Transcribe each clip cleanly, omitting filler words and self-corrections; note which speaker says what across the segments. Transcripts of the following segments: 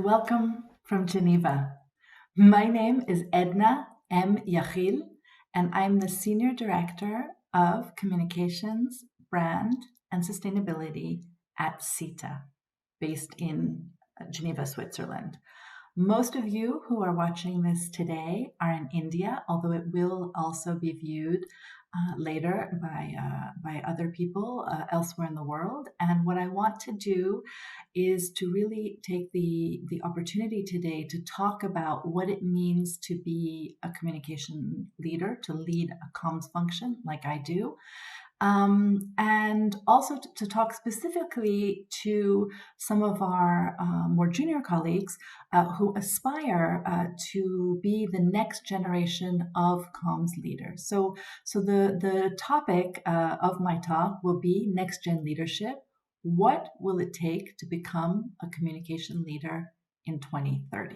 Speaker 1: welcome from Geneva. My name is Edna Ayme-Yahil, and I'm the Senior Director of Communications, Brand, and Sustainability at SITA, based in Geneva, Switzerland. Most of you who are watching this today are in India, although it will also be viewed later by other people elsewhere in the world. And what I want to do is to really take the opportunity today to talk about what it means to be a communication leader, to lead a comms function like I do. And also to talk specifically to some of our more junior colleagues who aspire to be the next generation of comms leaders. So the topic of my talk will be Next Gen Leadership. What will it take to become a communication leader in 2030?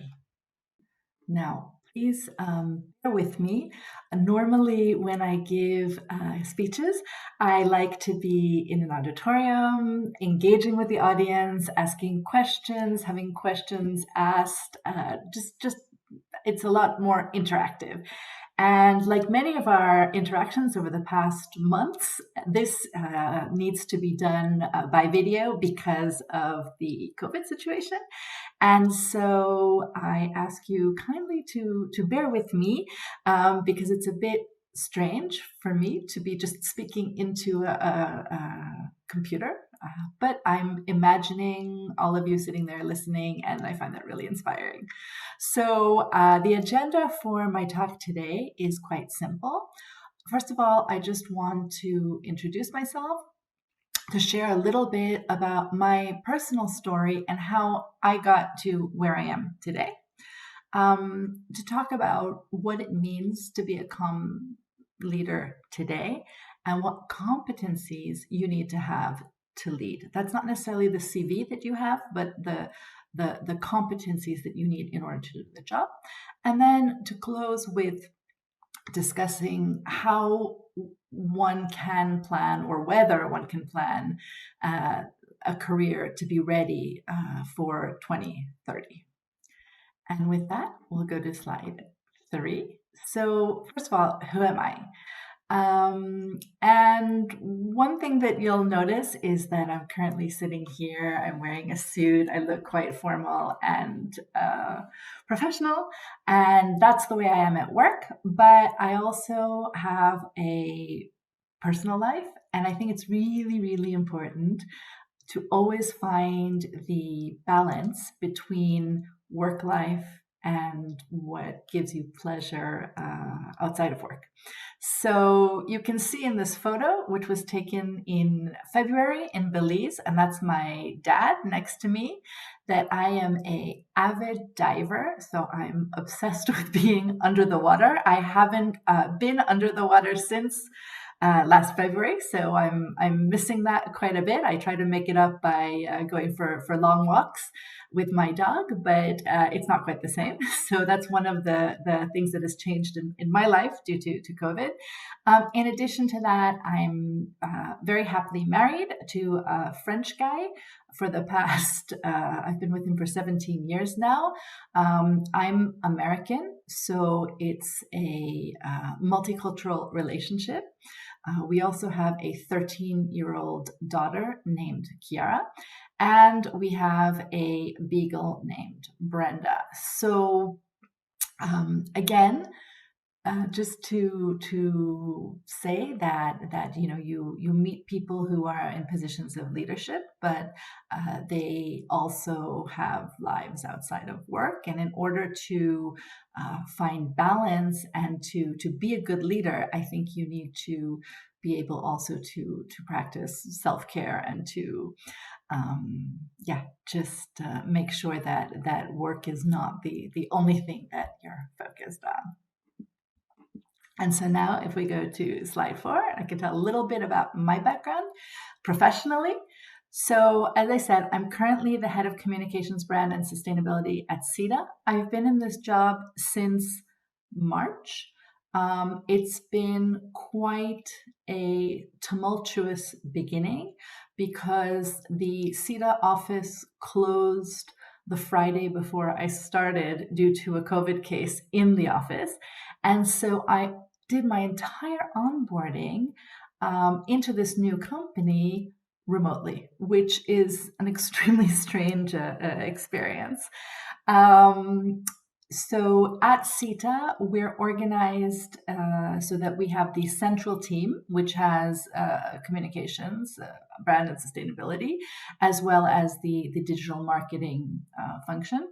Speaker 1: Now, please bear with me. Normally, when I give speeches, I like to be in an auditorium, engaging with the audience, asking questions, having questions asked. Just it's a lot more interactive. And like many of our interactions over the past months, this needs to be done by video because of the COVID situation. And so I ask you kindly to bear with me because it's a bit strange for me to be just speaking into a computer. But I'm imagining all of you sitting there listening, and I find that really inspiring. So the agenda for my talk today is quite simple. First of all, I just want to introduce myself, to share a little bit about my personal story and how I got to where I am today. To talk about what it means to be a comm leader today and what competencies you need to have to lead. That's not necessarily the CV that you have, but the competencies that you need in order to do the job. And then to close with discussing how one can plan, or whether one can plan a career to be ready for 2030. And with that, we'll go to slide 3. So first of all, who am I? And one thing that you'll notice is that I'm currently sitting here. I'm wearing a suit. I look quite formal and professional, and that's the way I am at work. But I also have a personal life, and I think it's really, really important to always find the balance between work life and what gives you pleasure outside of work. So you can see in this photo, which was taken in February in Belize, and that's my dad next to me, that I am an avid diver. So I'm obsessed with being under the water. I haven't been under the water since last February, so I'm missing that quite a bit. I try to make it up by going for long walks with my dog, but it's not quite the same. So that's one of the things that has changed in my life due to COVID. In addition to that, I'm very happily married to a French guy for the past, I've been with him for 17 years now. I'm American, so it's a multicultural relationship. We also have a 13-year-old daughter named Kiara, and we have a beagle named Brenda. So again, just to say that you meet people who are in positions of leadership, but they also have lives outside of work. And in order to find balance and to be a good leader, I think you need to be able also to practice self-care and to just make sure that work is not the only thing that you're focused on. And so now if we go to slide 4, I can tell a little bit about my background professionally. So as I said, I'm currently the head of communications, brand, and sustainability at SITA. I've been in this job since March. It's been quite a tumultuous beginning because the SITA office closed the Friday before I started due to a COVID case in the office. And so I did my entire onboarding into this new company remotely, which is an extremely strange experience. So at SITA, we're organized so that we have the central team, which has communications, brand and sustainability, as well as the digital marketing function.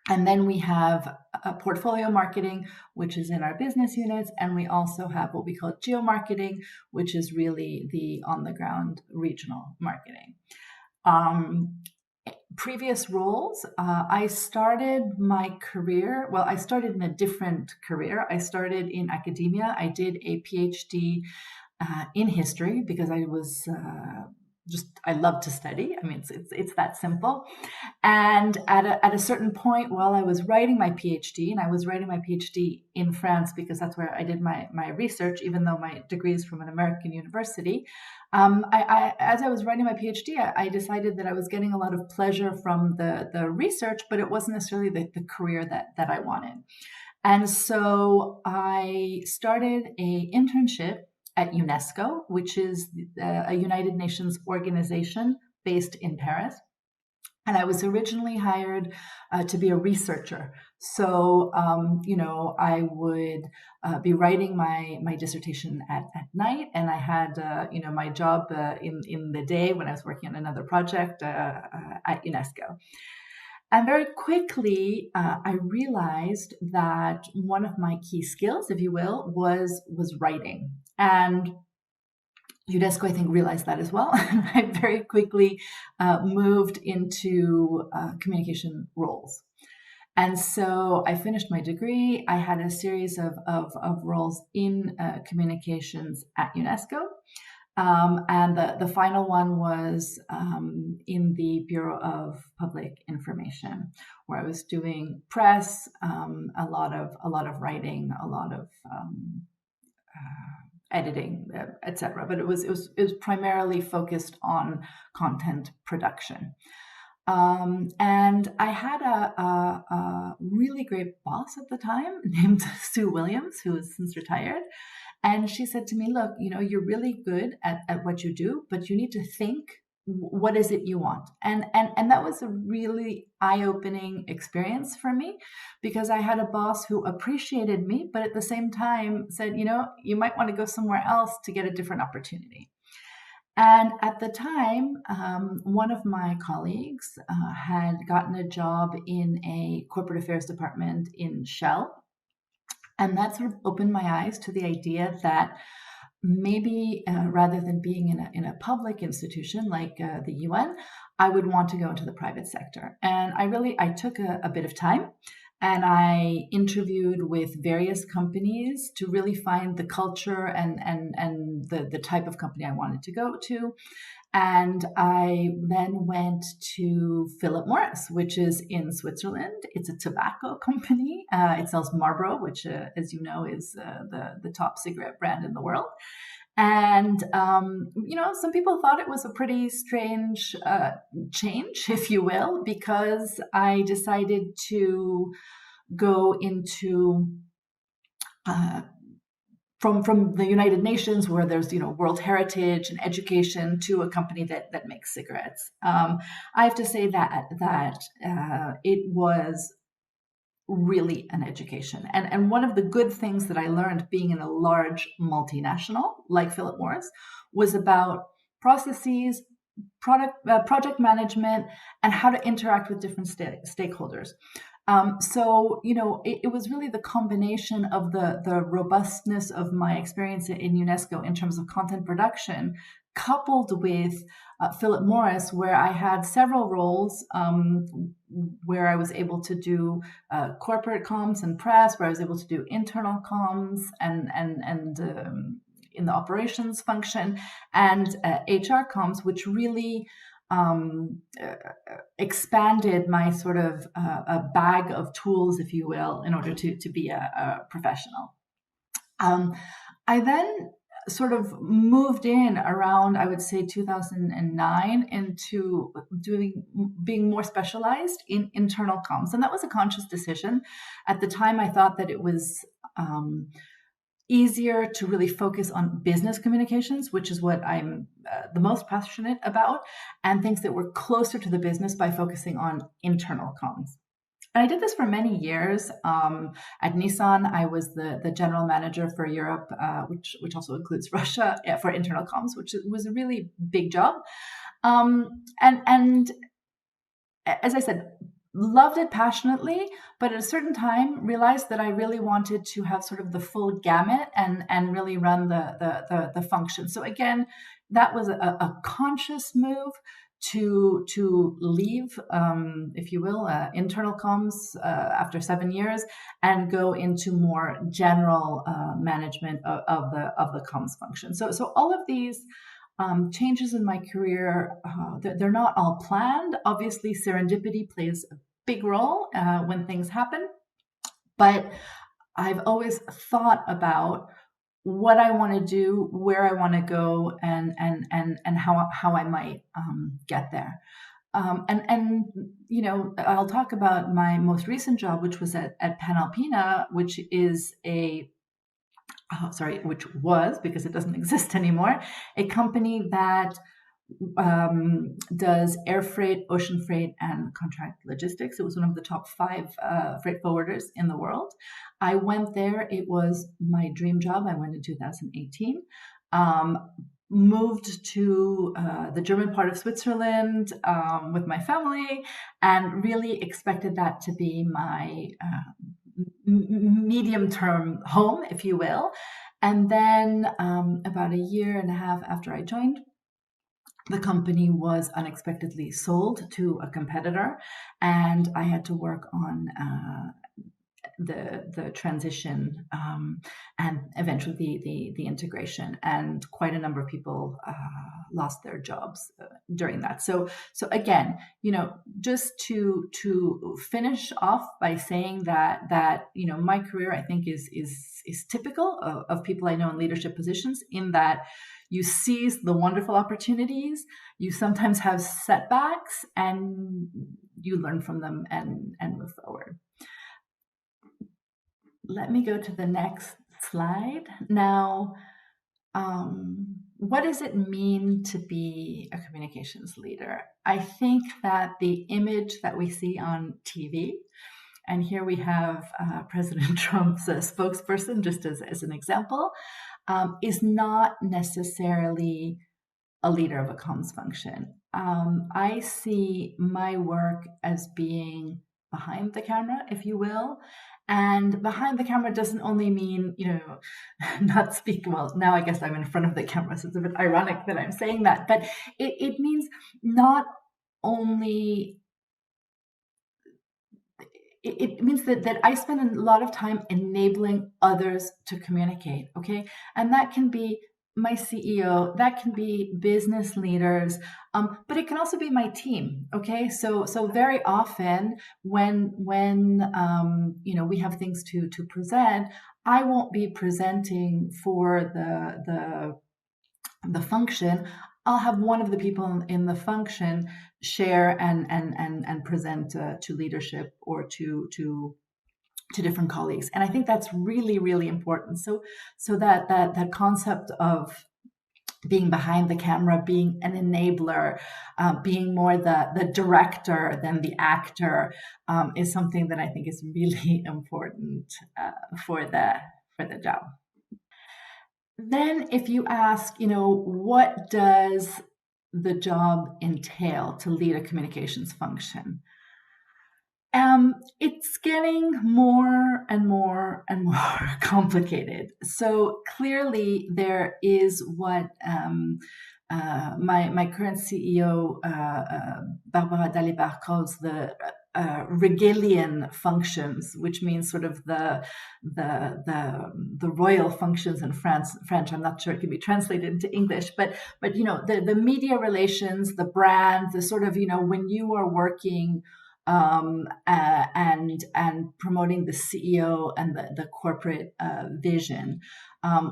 Speaker 1: And then we have a portfolio marketing, which is in our business units. And we also have what we call geo-marketing, which is really the on-the-ground regional marketing. Previous roles, I started my career, well, I started in a different career. I started in academia. I did a PhD in history because I was I love to study. I mean, it's that simple. And at a certain point, while I was writing my PhD, and I was writing my PhD in France because that's where I did my research, even though my degree is from an American university. As I was writing my PhD, I decided that I was getting a lot of pleasure from the research, but it wasn't necessarily the career that I wanted. And so I started an internship at UNESCO, which is a United Nations organization based in Paris. And I was originally hired to be a researcher. So, I would be writing my dissertation at night, and I had, my job in the day when I was working on another project at UNESCO. And very quickly, I realized that one of my key skills, if you will, was writing. And UNESCO, I think, realized that as well. I very quickly moved into communication roles. And so I finished my degree. I had a series of roles in communications at UNESCO. And the final one was in the Bureau of Public Information, where I was doing press, a lot of writing, a lot of editing, etc. But it was primarily focused on content production. And I had a really great boss at the time named Sue Williams, who has since retired. And she said to me, look, you're really good at what you do, but you need to think, what is it you want? And that was a really eye-opening experience for me, because I had a boss who appreciated me, but at the same time said, you might want to go somewhere else to get a different opportunity. And at the time, one of my colleagues had gotten a job in a corporate affairs department in Shell. And that sort of opened my eyes to the idea that maybe rather than being in a public institution like the UN, I would want to go into the private sector. And I took a bit of time, and I interviewed with various companies to really find the culture and the type of company I wanted to go to. And I then went to Philip Morris, which is in Switzerland. It's a tobacco company. It sells Marlboro, which, as you know, is the top cigarette brand in the world. And, some people thought it was a pretty strange change, if you will, because I decided to go into from the United Nations, where there's World Heritage and education, to a company that makes cigarettes. I have to say that it was really an education, and one of the good things that I learned being in a large multinational like Philip Morris was about processes, project management, and how to interact with different stakeholders. So, it was really the combination of the robustness of my experience in UNESCO in terms of content production, coupled with Philip Morris, where I had several roles, where I was able to do corporate comms and press, where I was able to do internal comms and in the operations function, and HR comms, which really expanded my sort of a bag of tools, if you will, in order to be a professional. I then sort of moved in around, I would say, 2009 into being more specialized in internal comms. And that was a conscious decision. At the time, I thought that it was easier to really focus on business communications, which is what I'm the most passionate about, and things that were closer to the business by focusing on internal comms. And I did this for many years. At Nissan, I was the general manager for Europe, which also includes Russia, for internal comms, which was a really big job. And as I said, loved it passionately, but at a certain time realized that I really wanted to have sort of the full gamut and really run the function. So again, that was a conscious move to leave, if you will, internal comms after 7 years and go into more general management of the comms function. So all of these changes in my career, they're not all planned. Obviously, serendipity plays a big role when things happen, but I've always thought about what I want to do, where I want to go, and how I might get there. And you know, I'll talk about my most recent job, which was at Panalpina, which is which was, because it doesn't exist anymore, a company that does air freight, ocean freight, and contract logistics. It was one of the top 5 freight forwarders in the world. I went there. It was my dream job. I went in 2018. Moved to the German part of Switzerland with my family, and really expected that to be my medium-term home, if you will. And then about a year and a half after I joined, the company was unexpectedly sold to a competitor, and I had to work on the transition and eventually the integration, and quite a number of people lost their jobs during that. So again, you know, just to finish off by saying that you know, my career, I think, is typical of people I know in leadership positions, in that you seize the wonderful opportunities, you sometimes have setbacks, and you learn from them and move forward. Let me go to the next slide. Now, what does it mean to be a communications leader? I think that the image that we see on TV, and here we have President Trump's spokesperson, just as an example, is not necessarily a leader of a comms function. I see my work as being behind the camera, if you will. And behind the camera doesn't only mean, you know, not speak well. Now I guess I'm in front of the camera, so it's a bit ironic that I'm saying that. But it means not only, it means that I spend a lot of time enabling others to communicate, okay? And that can be my CEO, that can be business leaders, but it can also be my team, okay? So very often when you know, we have things to present, I won't be presenting for the function. I'll have one of the people in the function share and present to leadership or to different colleagues. And I think that's really, really important. So that concept of being behind the camera, being an enabler, being more the director than the actor, is something that I think is really important for the job. Then if you ask, you know, what does the job entail to lead a communications function? It's getting more and more and more complicated. So clearly there is what my current CEO, Barbara Dalibard, calls the regalian functions, which means sort of the royal functions in French. I'm not sure it can be translated into English, but you know, the media relations, the brand, the sort of, you know, when you are working and promoting the CEO and the corporate vision,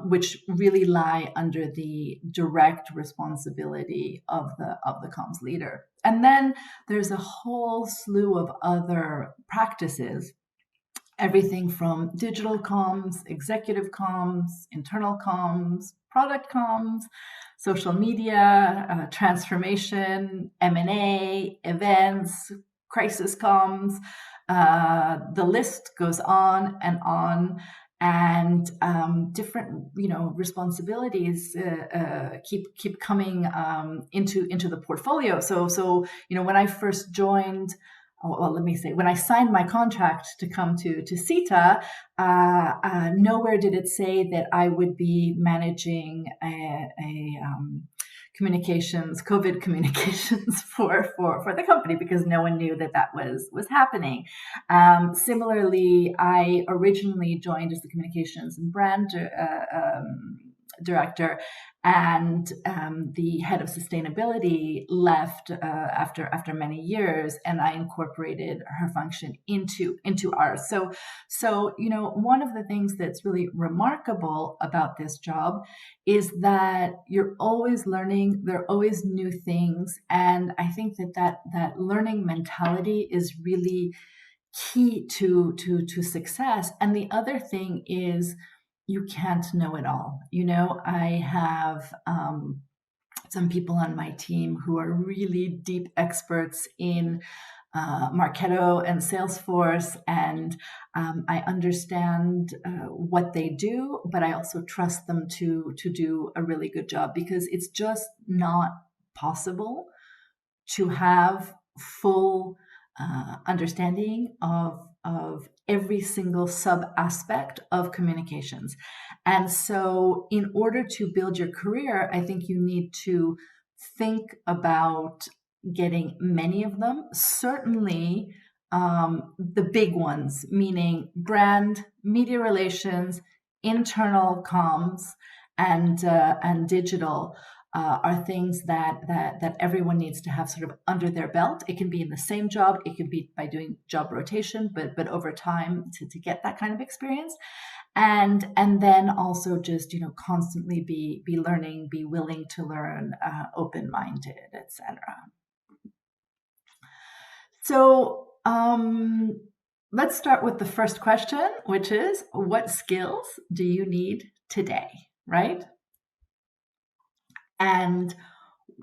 Speaker 1: which really lie under the direct responsibility of the comms leader. And then there's a whole slew of other practices, everything from digital comms, executive comms, internal comms, product comms, social media, transformation, M&A, events, crisis comms. The list goes on and on. And different, responsibilities keep coming into the portfolio. So when I first joined, well, let me say, when I signed my contract to come to SITA, nowhere did it say that I would be managing COVID communications for the company, because no one knew that was happening. Similarly, I originally joined as the communications and brand director, and the head of sustainability left after many years, and I incorporated her function into ours. So one of the things that's really remarkable about this job is that you're always learning. There are always new things, and I think that learning mentality is really key to success. And the other thing is, you can't know it all. I have some people on my team who are really deep experts in Marketo and Salesforce, and I understand what they do, but I also trust them to do a really good job, because it's just not possible to have full understanding of every single sub aspect of communications. And so in order to build your career, I think you need to think about getting many of them. Certainly the big ones, meaning brand, media relations, internal comms, and digital, are things that everyone needs to have sort of under their belt. It can be in the same job, it could be by doing job rotation, but over time to get that kind of experience. And then also just constantly be learning, be willing to learn, open-minded, etc. So let's start with the first question, which is, what skills do you need today, right? And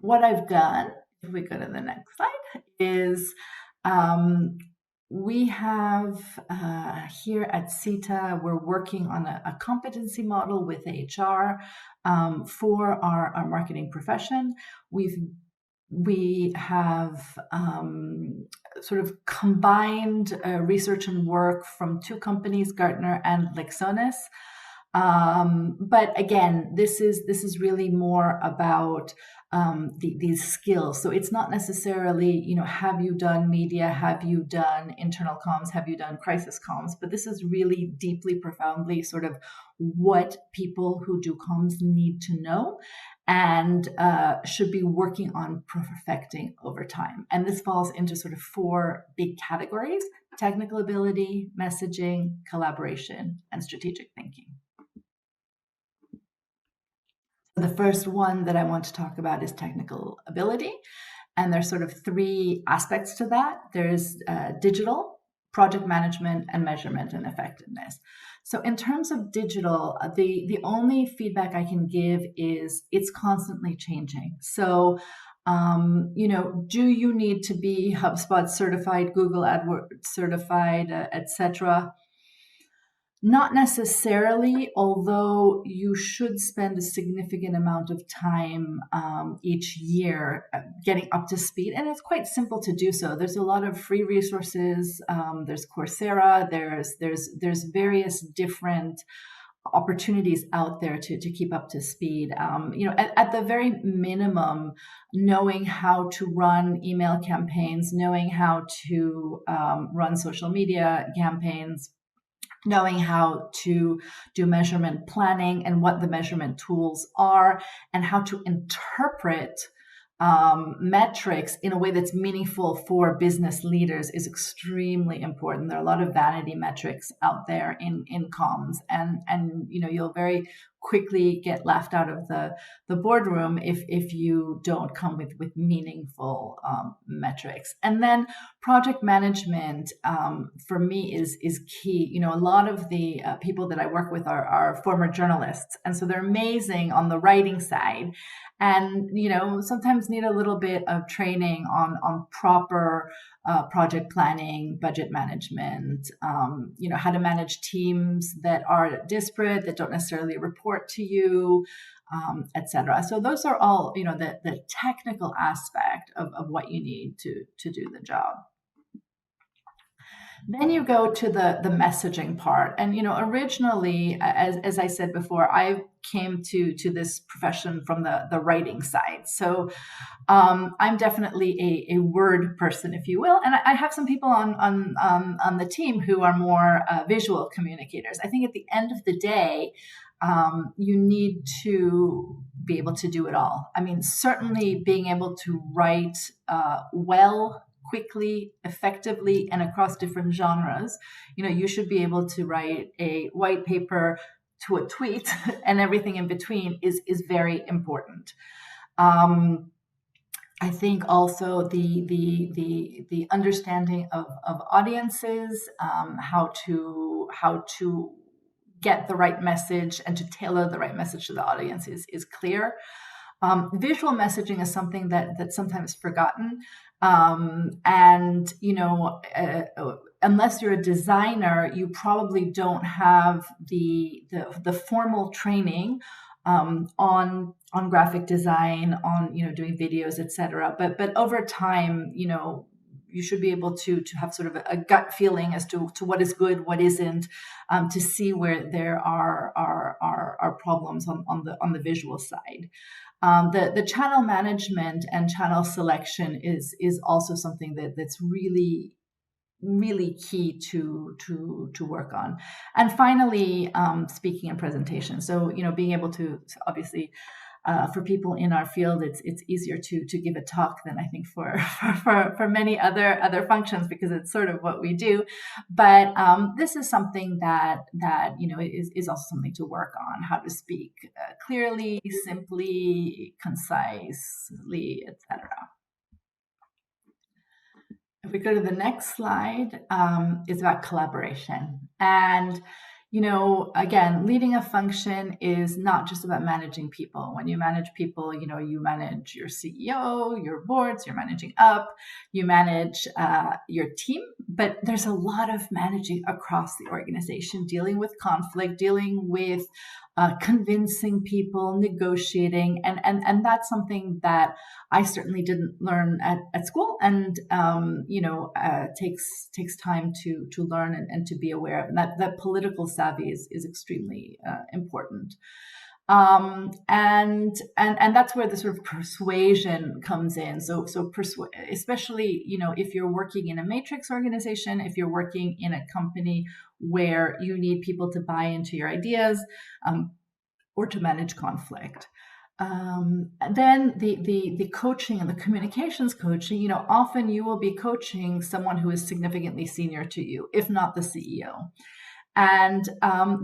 Speaker 1: what I've done, if we go to the next slide, is we have here at SITA, we're working on a competency model with HR for our marketing profession. We have sort of combined research and work from two companies, Gartner and Lexonis. But again, this is really more about these skills. So it's not necessarily, have you done media, have you done internal comms, have you done crisis comms, but this is really deeply, profoundly sort of what people who do comms need to know and should be working on perfecting over time. And this falls into sort of four big categories: technical ability, messaging, collaboration, and strategic thinking. The first one that I want to talk about is technical ability. And there's sort of three aspects to that. There's digital, project management, and measurement and effectiveness. So in terms of digital, the only feedback I can give is it's constantly changing. So, do you need to be HubSpot certified, Google AdWords certified, etc.? Not necessarily, although you should spend a significant amount of time each year getting up to speed, and it's quite simple to do so. There's a lot of free resources. There's Coursera. There's various different opportunities out there to keep up to speed. At the very minimum, knowing how to run email campaigns, knowing how to run social media campaigns, knowing how to do measurement planning and what the measurement tools are, and how to interpret metrics in a way that's meaningful for business leaders is extremely important. There are a lot of vanity metrics out there in comms, and you'll very quickly get left out of the boardroom if you don't come with meaningful metrics. And then project management for me is key. A lot of the people that I work with are former journalists, and so they're amazing on the writing side, and sometimes need a little bit of training on proper project planning, budget management, how to manage teams that are disparate, that don't necessarily report to you, etc. So those are all the technical aspect of what you need to do the job. Then you go to the messaging part. And, originally, as I said before, I came to this profession from the writing side. So I'm definitely a word person, if you will. And I have some people on the team who are more visual communicators. I think at the end of the day, you need to be able to do it all. I mean, certainly being able to write well, quickly, effectively, and across different genres. You should be able to write a white paper to a tweet and everything in between is very important. I think also the understanding of audiences, how to get the right message and to tailor the right message to the audience is clear. Visual messaging is something that's sometimes forgotten. And unless you're a designer, you probably don't have the formal training on graphic design, on doing videos, etc. But over time, you should be able to have sort of a gut feeling as to what is good, what isn't, to see where there are problems on the visual side. The channel management and channel selection is also something that's really key to work on. And finally, speaking and presentation. So being able to obviously. For people in our field, it's easier to give a talk than I think for many other functions, because it's sort of what we do. But this is something that is also something to work on: how to speak clearly, simply, concisely, etc. If we go to the next slide, it's about collaboration. And again, leading a function is not just about managing people. When you manage people, you manage your CEO, your boards, you're managing up, you manage your team, but there's a lot of managing across the organization, dealing with conflict, dealing with convincing people, negotiating, and that's something that I certainly didn't learn at school, and takes time to learn and to be aware of. And that political savvy is extremely important. And that's where the sort of persuasion comes in. So especially if you're working in a matrix organization, if you're working in a company where you need people to buy into your ideas, or to manage conflict. And then the coaching and the communications coaching, often you will be coaching someone who is significantly senior to you, if not the CEO. And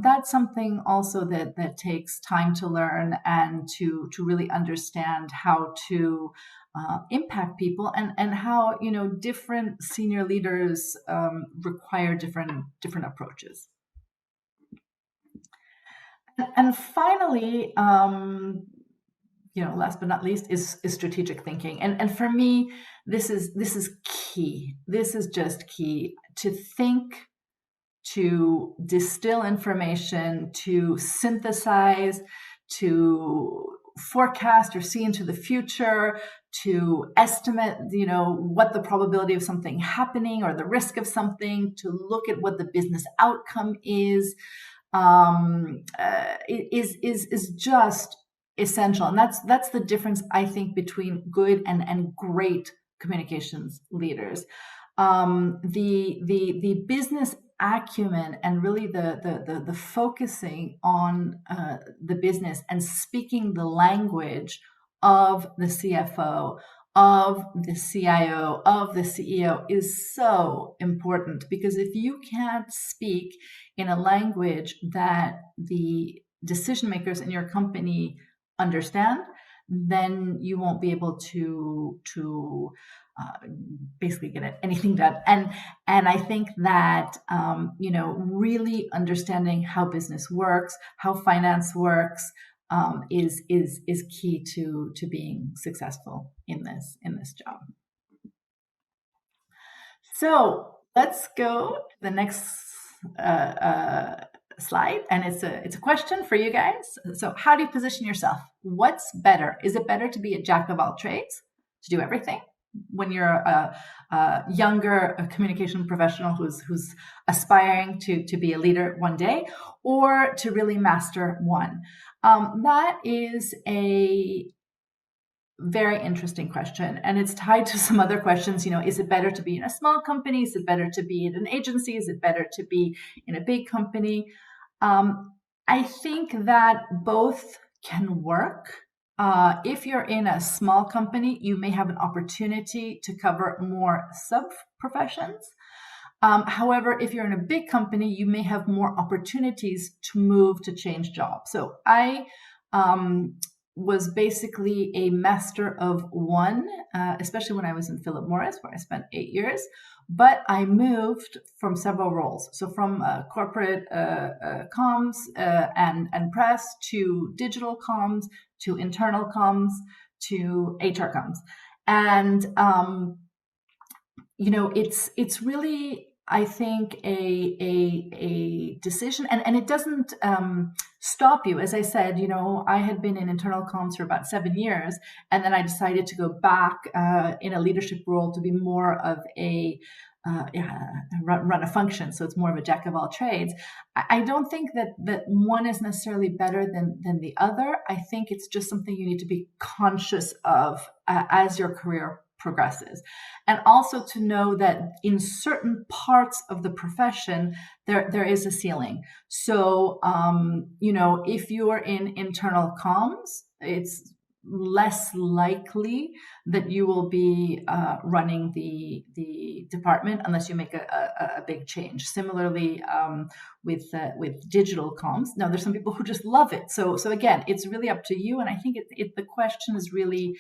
Speaker 1: that's something also that takes time to learn and to really understand how to impact people, and how different senior leaders require different approaches. And finally, last but not least, is strategic thinking. And for me, this is key. This is just key: to think, to distill information, to synthesize, to forecast or see into the future, to estimate, what the probability of something happening or the risk of something, to look at what the business outcome is just essential. And that's the difference, I think, between good and great communications leaders. The business acumen and really the focusing on the business and speaking the language of the CFO, of the CIO, of the CEO is so important, because if you can't speak in a language that the decision makers in your company understand, then you won't be able to basically get anything done. And I think that really understanding how business works, how finance works, is key to being successful in this job. So let's go to the next slide, and it's a question for you guys. So how do you position yourself? What's better? Is it better to be a jack of all trades, to do everything, when you're a younger communication professional who's aspiring to be a leader one day, or to really master one? That is a very interesting question, and it's tied to some other questions. Is it better to be in a small company? Is it better to be in an agency? Is it better to be in a big company? I think that both can work. If you're in a small company, you may have an opportunity to cover more sub-professions. However, if you're in a big company, you may have more opportunities to move, to change jobs. So I was basically a master of one, especially when I was in Philip Morris, where I spent 8 years. But I moved from several roles. So from corporate comms and press, to digital comms, to internal comms, to HR comms. And, it's really, I think, a decision, and it doesn't stop you. As I said, I had been in internal comms for about 7 years, and then I decided to go back in a leadership role to be more of a run a function. So it's more of a jack of all trades. I don't think that one is necessarily better than the other. I think it's just something you need to be conscious of as your career progresses, and also to know that in certain parts of the profession there is a ceiling. So if you are in internal comms, it's less likely that you will be running the department unless you make a big change. Similarly, with digital comms, now there's some people who just love it. So again, it's really up to you. And I think the question is really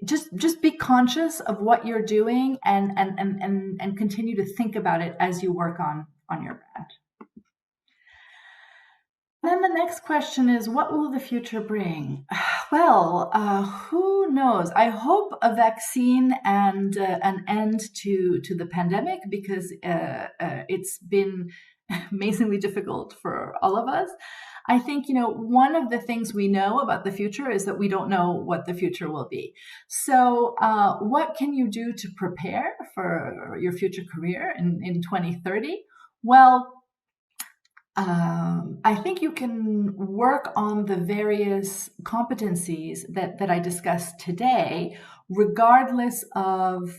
Speaker 1: just be conscious of what you're doing, and continue to think about it as you work on your brand. Then the next question is, what will the future bring? Well, who knows? I hope a vaccine and an end to the pandemic, because it's been amazingly difficult for all of us. I think, one of the things we know about the future is that we don't know what the future will be. So what can you do to prepare for your future career in 2030? Well, I think you can work on the various competencies that I discussed today, regardless of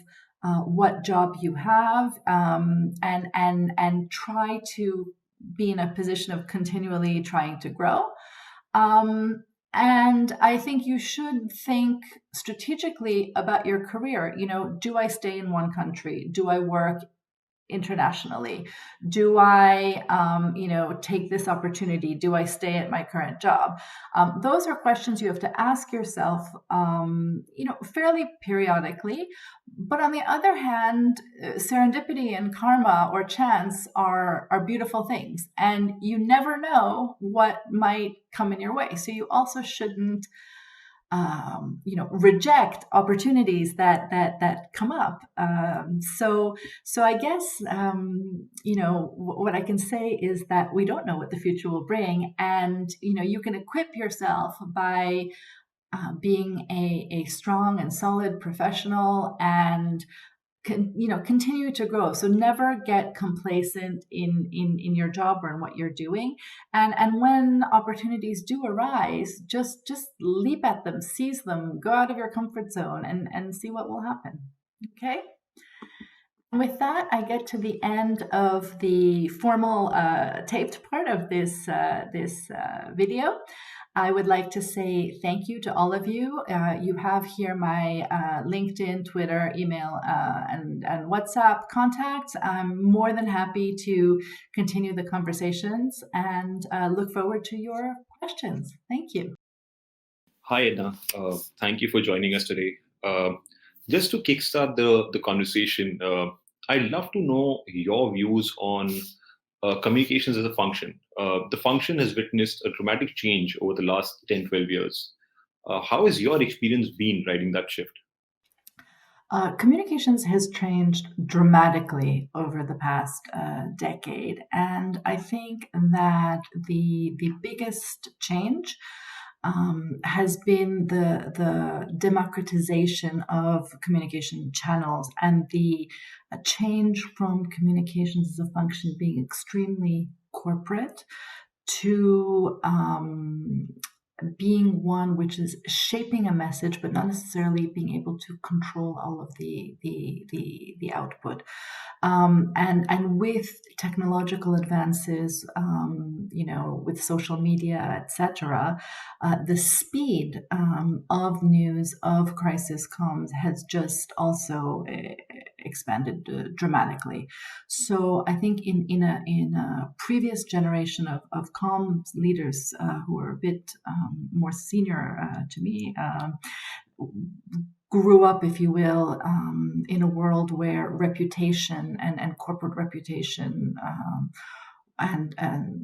Speaker 1: what job you have, and try to be in a position of continually trying to grow. And I think you should think strategically about your career. Do I stay in one country? Do I work internationally? Do I, take this opportunity? Do I stay at my current job? Those are questions you have to ask yourself, fairly periodically. But on the other hand, serendipity and karma, or chance, are beautiful things, and you never know what might come in your way. So you also shouldn't reject opportunities that come up. So I guess, what I can say is that we don't know what the future will bring, and, you can equip yourself by being a strong and solid professional, and continue to grow. So never get complacent in your job or in what you're doing. And when opportunities do arise, just leap at them, seize them, go out of your comfort zone, and see what will happen. Okay. With that, I get to the end of the formal taped part of this video. I would like to say thank you to all of you. You have here my LinkedIn, Twitter, email, and WhatsApp contacts. I'm more than happy to continue the conversations and look forward to your questions. Thank you.
Speaker 2: Hi, Edna. Thank you for joining us today. Just to kickstart the conversation, I'd love to know your views on communications as a function. The function has witnessed a dramatic change over the last 10, 12 years. How has your experience been riding that shift?
Speaker 1: Communications has changed dramatically over the past decade, and I think that the biggest change has been the democratization of communication channels and the change from communications as a function being extremely corporate to being one which is shaping a message, but not necessarily being able to control all of the output. And with technological advances, with social media, etc., the speed of news of crisis comms has just also expanded dramatically. So I think in a previous generation of comms leaders who were a bit more senior to me. Grew up, if you will, in a world where reputation and corporate reputation and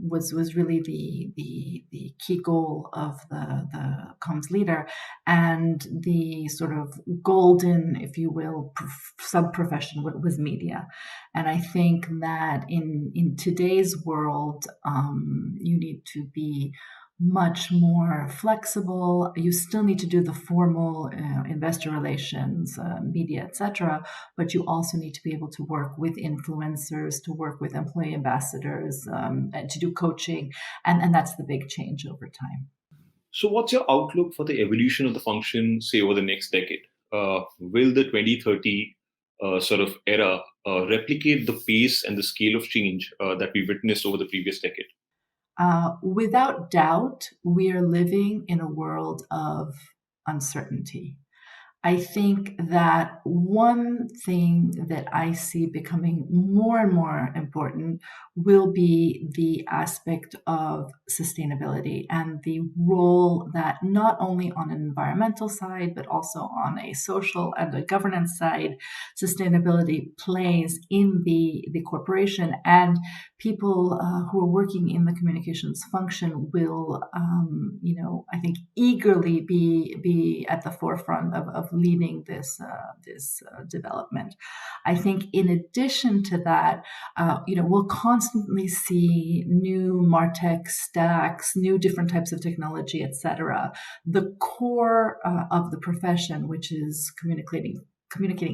Speaker 1: was really the key goal of the comms leader, and the sort of golden, if you will, sub profession was media. And I think that in today's world, you need to be much more flexible. You still need to do the formal investor relations, media, etc., but you also need to be able to work with influencers, to work with employee ambassadors, and to do coaching, and that's the big change over time.
Speaker 2: So, what's your outlook for the evolution of the function, say, over the next decade? Will the 2030 sort of era replicate the pace and the scale of change that we witnessed over the previous decade?
Speaker 1: Without doubt, we are living in a world of uncertainty. I think that one thing that I see becoming more and more important will be the aspect of sustainability and the role that not only on an environmental side, but also on a social and a governance side, sustainability plays in the corporation. And people who are working in the communications function will, I think, eagerly be at the forefront of leading this development. I think, in addition to that, we'll constantly see new MarTech stacks, new different types of technology, etc. The core of the profession, which is communicating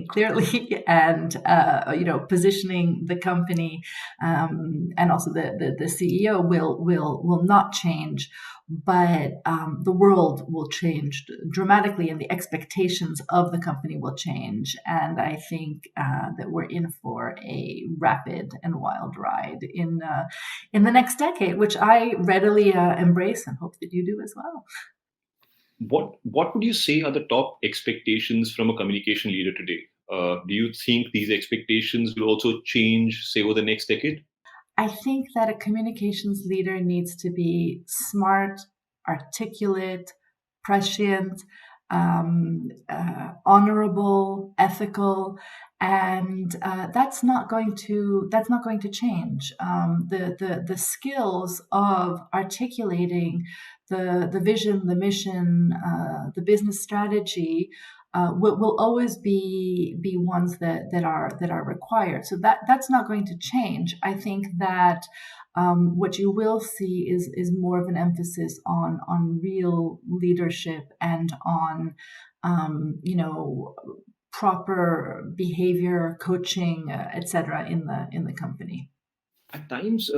Speaker 1: clearly and positioning the company, and also the CEO will not change, but the world will change dramatically, and the expectations of the company will change. And I think that we're in for a rapid and wild ride in the next decade, which I readily embrace and hope that you do as well.
Speaker 2: What would you say are the top expectations from a communication leader today? Do you think these expectations will also change, say, over the next decade?
Speaker 1: I think that a communications leader needs to be smart, articulate, prescient, honorable, ethical, and that's not going to change. The skills of articulating the vision, the mission, the business strategy will always be ones that are required. So that's not going to change. I think that what you will see is more of an emphasis on real leadership and on proper behavior, coaching, etc. in the company.
Speaker 2: At times,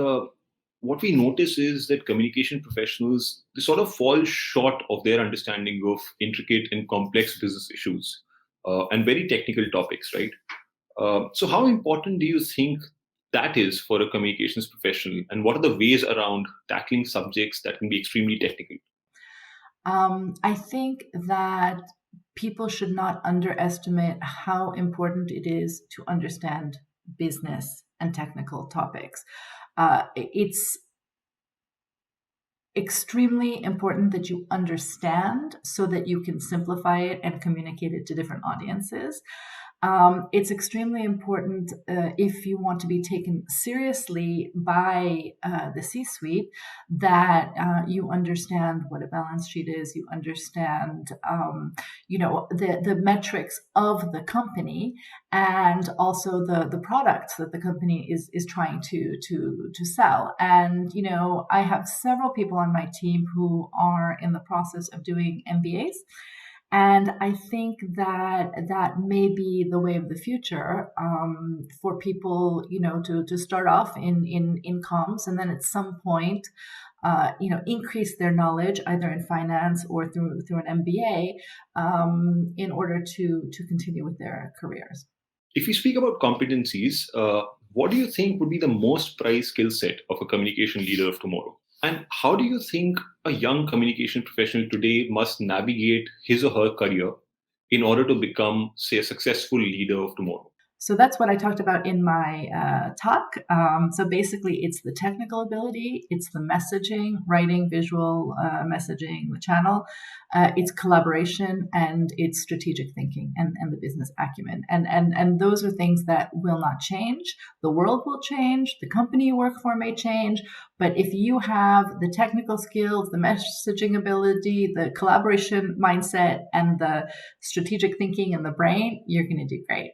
Speaker 2: what we notice is that communication professionals, they sort of fall short of their understanding of intricate and complex business issues and very technical topics, right? So, how important do you think that is for a communications professional, and what are the ways around tackling subjects that can be extremely technical?
Speaker 1: I think that people should not underestimate how important it is to understand business and technical topics. It's extremely important that you understand so that you can simplify it and communicate it to different audiences. It's extremely important if you want to be taken seriously by the C-suite that you understand what a balance sheet is, you understand, the metrics of the company, and also the products that the company is trying to sell. And I have several people on my team who are in the process of doing MBAs. And I think that that may be the way of the future for people, to start off in comms, and then at some point, increase their knowledge either in finance or through an MBA in order to continue with their careers.
Speaker 2: If you speak about competencies, what do you think would be the most prized skill set of a communication leader of tomorrow? And how do you think a young communication professional today must navigate his or her career in order to become, say, a successful leader of tomorrow?
Speaker 1: So that's what I talked about in my talk. So basically, it's the technical ability, it's the messaging, writing, visual messaging, the channel, it's collaboration, and it's strategic thinking and the business acumen. And those are things that will not change. The world will change. The company you work for may change. But if you have the technical skills, the messaging ability, the collaboration mindset, and the strategic thinking in the brain, you're going to do great.